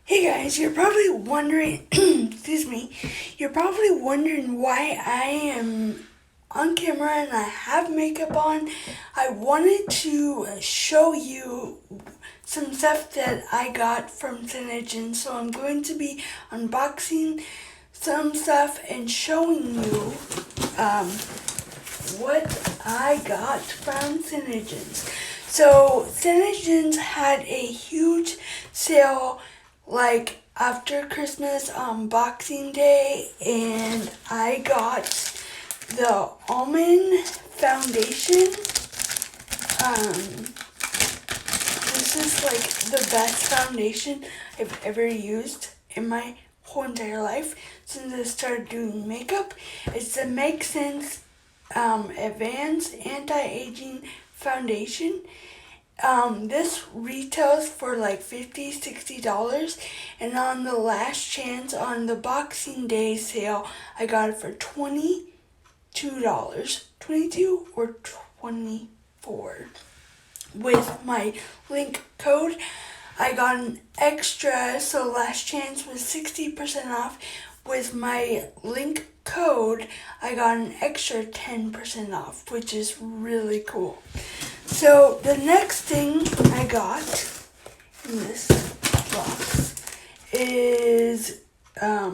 Hey guys, you're probably wondering, excuse me, you're probably wondering why I am on camera and I have makeup on. I wanted to show you some stuff that I got from Senegence, so I'm going to be unboxing some stuff and showing you what I got from Senegence. So Senegence had a huge sale like after Christmas on Boxing Day, and I got the Almond Foundation. This is like the best foundation I've ever used in my whole entire life since I started doing makeup. It's the Make Sense Advanced Anti-Aging Foundation. This retails for like $50-$60, and on the last chance on the Boxing Day sale, I got it for $22, 22 or 24. With my link code, I got an extra, so last chance was 60% off. With my link code, I got an extra 10% off, which is really cool. So the next thing I got in this box is a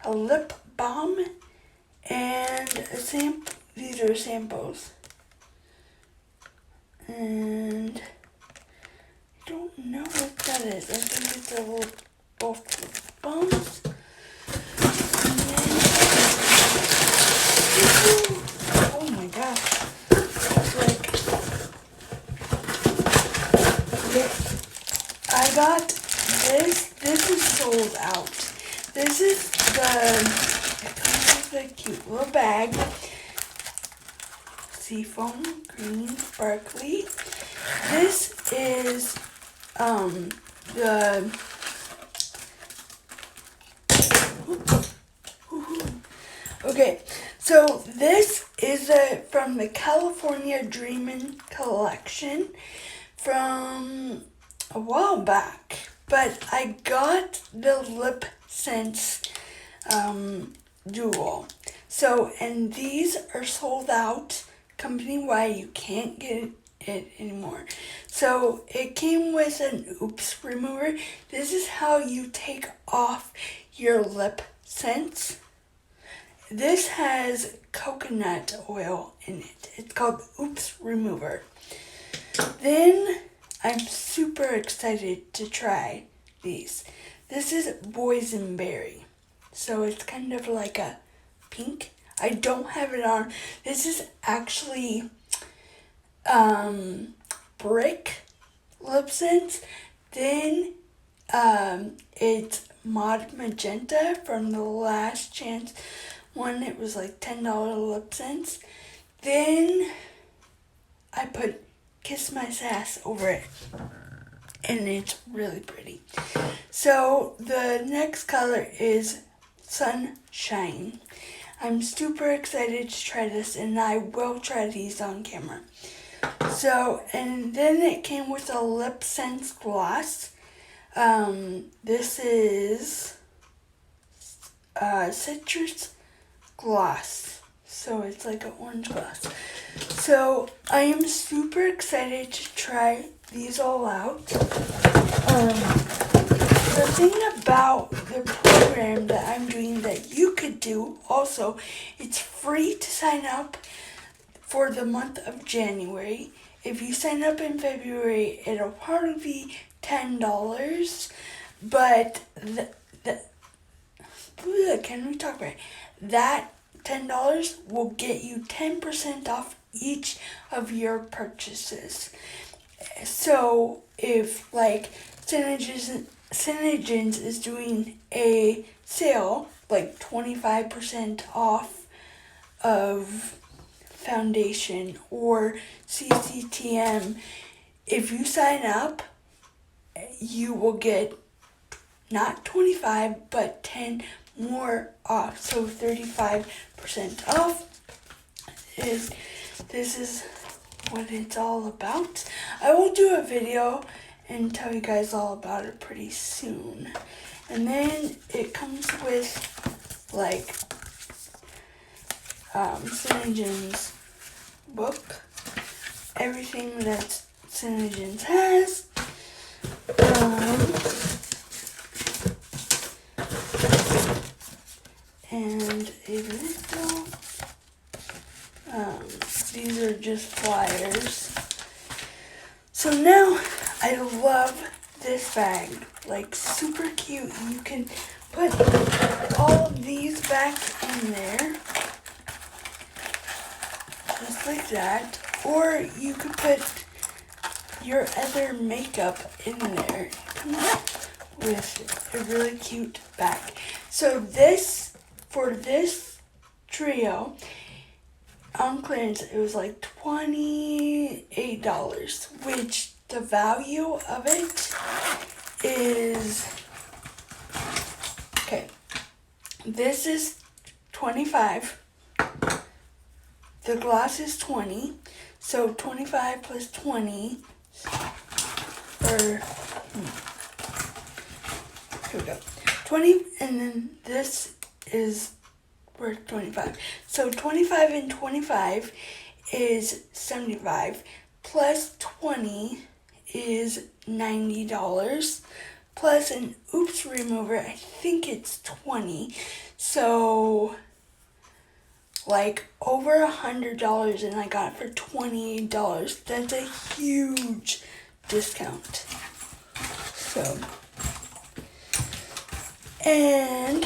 lip balm and these are samples. And I don't know what that is. I think it's a little both lip balms. Oh my gosh. I got this. This is sold out. This is it comes with a cute little bag. Seafoam, green, sparkly. This is okay, so this is from the California Dreamin' collection from a while back, but I got the Lipsense Dual. So, and these are sold out company-wide. You can't get it anymore. So it came with an oops remover. This is how you take off your lip scents. This has coconut oil in it. It's called Oops Remover. Then I'm super excited to try these. This is boysenberry. So it's kind of like a pink. I don't have it on. This is actually brick Lipsense. Then it's Mod Magenta from the last chance one. It was like $10 Lipsense. Then I put Kiss My Sass over it, and it's really pretty. So the next color is Sunshine. I'm super excited to try this, and I will try these on camera. So, and then it came with a Lipsense Gloss. This is citrus gloss. So it's like an orange gloss. So I am super excited to try these all out. The thing about the program that I'm doing that you could do also, it's free to sign up for the month of January. If you sign up in February, it'll probably be $10. But can we talk about it? That $10 will get you 10% off each of your purchases. So if like Senegence is doing a sale, like 25% off of foundation, or CCTM, if you sign up, you will get not 25 but 10 more off, so 35% off. This is what it's all about. I will do a video and tell you guys all about it pretty soon. And then it comes with like Senegence book, everything that Senegence has. And a little, these are just flyers. So now I love this bag, like super cute. You can put all of these back in there, just like that. Or you could put your other makeup in there. With a really cute bag. So for this trio, on clearance, it was like $28, which the value of it is, okay, this is $25, the gloss is $20, so 25 plus 20, or, here we go, 20, and then this is worth 25. So 25 and 25 is 75, plus 20 is $90, plus an oops remover, I think it's 20. So like over $100, and I got it for $28. That's a huge discount. So, and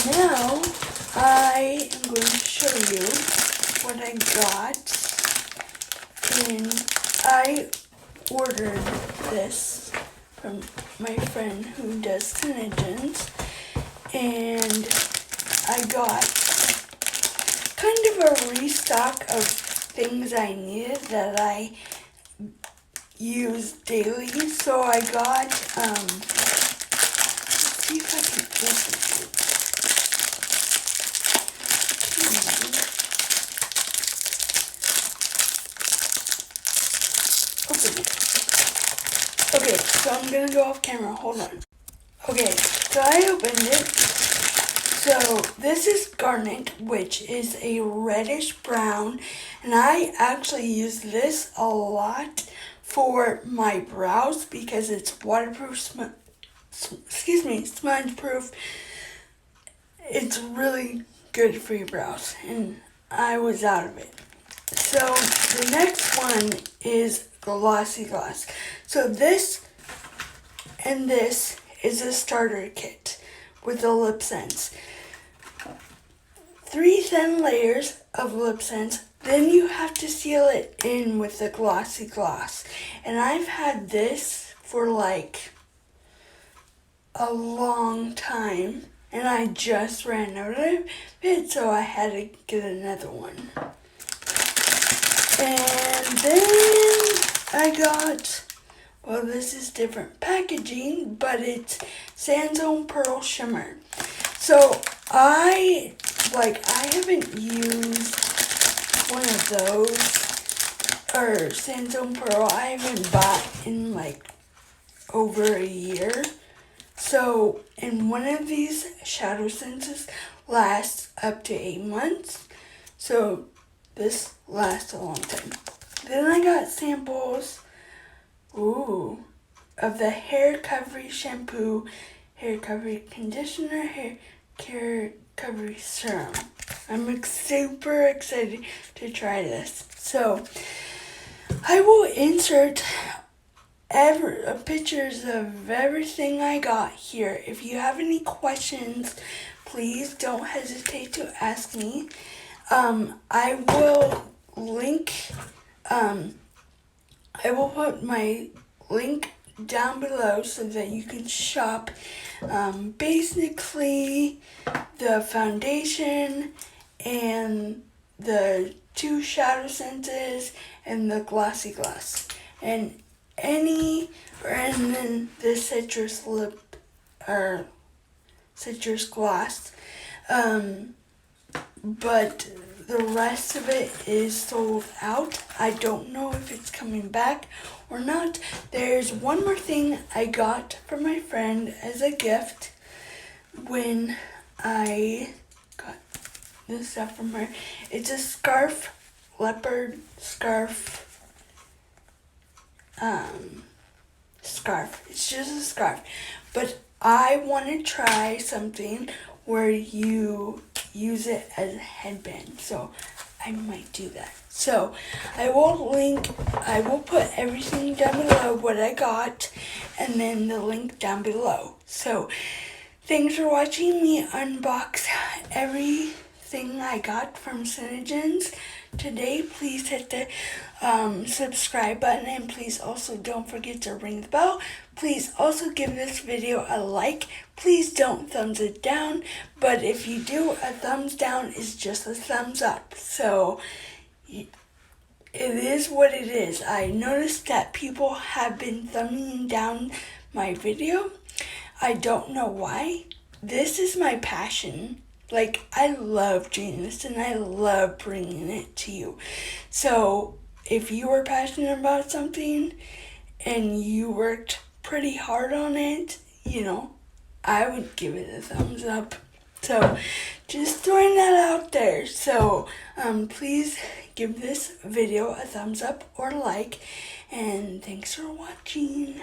now I am going to show you what I got. And I ordered this from my friend who does Senegence, and I got kind of a restock of things I needed that I use daily. So I got, let's see if I can open it. Okay, so I'm gonna go off camera, hold on. Okay, so I opened it. So this is Garnet, which is a reddish brown, and I actually use this a lot for my brows because it's waterproof, smudge proof. It's really good for your brows, and I was out of it. So the next one is Glossy Gloss. So this and this is a starter kit with the Lipsense. 3 thin layers of Lipsense, then you have to seal it in with the Glossy Gloss. And I've had this for like a long time, and I just ran out of it, so I had to get another one. And then I got, well, this is different packaging, but it's Sandstone Pearl Shimmer. So I haven't used one of those, or Sandstone Pearl, I haven't bought in like over a year. So, and one of these shadow senses lasts up to 8 months. So this lasts a long time. Then I got samples, of the hair recovery shampoo, hair recovery conditioner, hair recovery serum. I'm super excited to try this. So I will insert pictures of everything I got here. If you have any questions, please don't hesitate to ask me. I will put my link down below so that you can shop basically the foundation and the 2 shadow senses and the Glossy Gloss and then the citrus lip or citrus gloss, but the rest of it is sold out. I don't know if it's coming back or not. There's one more thing I got from my friend as a gift when I got this stuff from her. It's a scarf, leopard scarf. Scarf. It's just a scarf. But I want to try something where you use it as a headband. So I might do that. So I will put everything down below what I got and then the link down below. So thanks for watching me unbox everything I got from Senegence today. Please hit the subscribe button, and please also don't forget to ring the bell. Please also give this video a like. Please don't thumbs it down, but if you do, a thumbs down is just a thumbs up. So it is what it is. I noticed that people have been thumbing down my video. I don't know why. This is my passion. Like, I love doing this and I love bringing it to you. So if you are passionate about something and you worked pretty hard on it, you know, I would give it a thumbs up. So just throwing that out there. So please give this video a thumbs up or like, and thanks for watching.